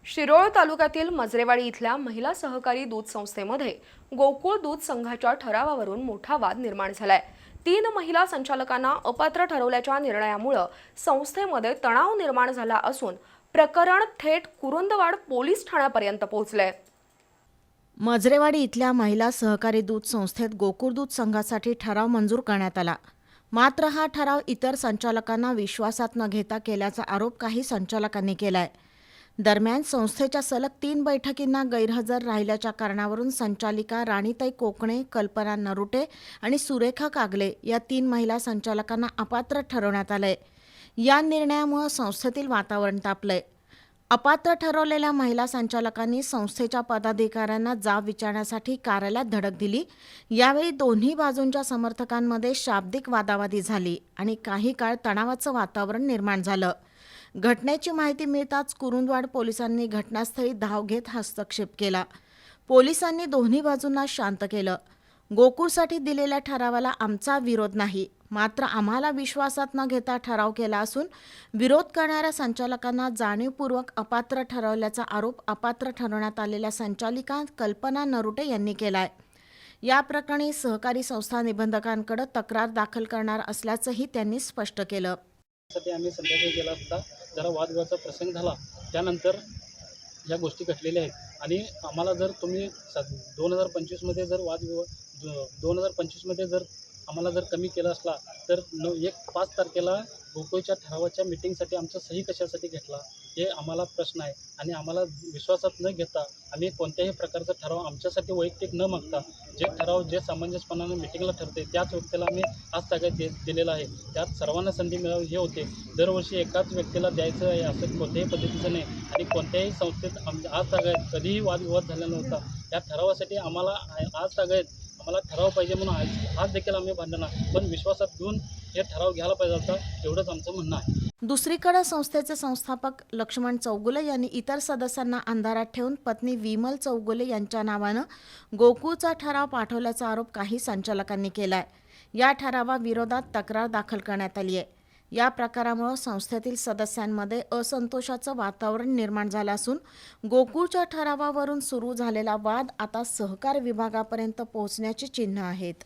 शिरोळ तालुक्यातील मजरेवाडी इथल्या महिला सहकारी दूध संस्थेमध्ये गोकुळ दूध संघाच्या ठरावावरून मोठा वाद निर्माण झालाय। 3 महिला संचालकांना अपात्र ठरवल्याच्या निर्णयामुळे संस्थेमध्ये तणाव निर्माण झाला असून प्रकरण थेट कुरुंदवाड पोलीस ठाण्यापर्यंत पोहोचले। मजरेवाडी इथल्या महिला सहकारी दूध संस्थेत गोकुळ दूध संघासाठी ठराव मंजूर करण्यात आला। मात्र हा ठराव इतर संचालकांना विश्वासात न घेता केल्याचा आरोप काही संचालकांनी केलाय। दरम्यान संस्थेच्या सलग 3 बैठकींना गैरहजर राहिल्याच्या कारणावरून संचालिका राणीताई कोकणे, कल्पना नरुटे आणि सुरेखा कागले या 3 महिला संचालकांना अपात्र ठरवण्यात आलंय। या निर्णयामुळे संस्थेतील वातावरण तापलंय। अपात्र ठरवलेल्या महिला संचालकांनी संस्थेच्या पदाधिकाऱ्यांना जाब विचारण्यासाठी कार्यालयात धडक दिली। यावेळी दोन्ही बाजूंच्या समर्थकांमध्ये शाब्दिक वादावादी झाली आणि काही काळ तणावाचं वातावरण निर्माण झालं। घटनेची माहिती मिळताच कुरुंदवाड पोलिसांनी घटनास्थळी धाव घेत हस्तक्षेप केला। पोलिसांनी दोन्ही बाजूंना शांत केलं। गोकुळसाठी दिलेल्या ठरावाला आमचा विरोध नाही, मात्र आम्हाला विश्वासात न घेता ठराव केला असून विरोध करणाऱ्या संचालकांना जाणीवपूर्वक अपात्र ठरवल्याचा आरोप अपात्र ठरवण्यात आलेल्या संचालिका कल्पना नरुटे यांनी केलाय। या प्रकरणी सहकारी संस्था निबंधकांकडे तक्रार दाखल करणार असल्याचंही त्यांनी स्पष्ट केलं। आम्ही संध्याकाळी गेला असता जरा वादविवादाचा प्रसंग झाला। त्यानंतर या गोष्टी घडलेल्या आहेत आणि आम्हाला जर तुम्ही 2025 मध्ये जर 2025 मध्ये जर आम्हाला जर कमी केला असला तर 5 तारखेला गोकुळच्या ठरावाच्या मीटिंगसाठी आमचं सही कशासाठी घेतला हे आम्हाला प्रश्न आहे। आणि आम्हाला विश्वासात न घेता आम्ही कोणत्याही प्रकारचा ठराव आमच्यासाठी वैयक्तिक न मागता जे ठराव जे सामंजस्यपणाने मीटिंगला ठरते त्याच व्यक्तीला आम्ही आज ताब्यात दिलेला आहे। त्यात सर्वांना संधी मिळावी हे होते। दरवर्षी एकाच व्यक्तीला द्यायचं आहे असं कोणत्याही पद्धतीचं नाही आणि कोणत्याही संस्थेत आज ताब्यात कधीही वादविवाद झाला नव्हता। त्या ठरावासाठी आम्हाला आज ताब्यात आम्हाला ठराव पाहिजे म्हणून आज देखील आम्ही भांडणा पण विश्वासात घेऊन हे ठराव घ्यायला पाहिजे होता, एवढंच आमचं म्हणणं आहे। दुसरीकडे संस्थेचे संस्थापक लक्ष्मण चौगुले यांनी इतर सदस्यांना अंधारात ठेवून पत्नी विमल चौगुले यांच्या नावानं गोकुळचा ठराव पाठवल्याचा आरोप काही संचालकांनी केलाय। या ठरावाविरोधात तक्रार दाखल करण्यात आली आहे। या प्रकारामुळे संस्थेतील सदस्यांमध्ये असंतोषाचं वातावरण निर्माण झालं असून गोकुळच्या ठरावावरून सुरू झालेला वाद आता सहकार विभागापर्यंत पोहोचण्याची चिन्ह आहेत।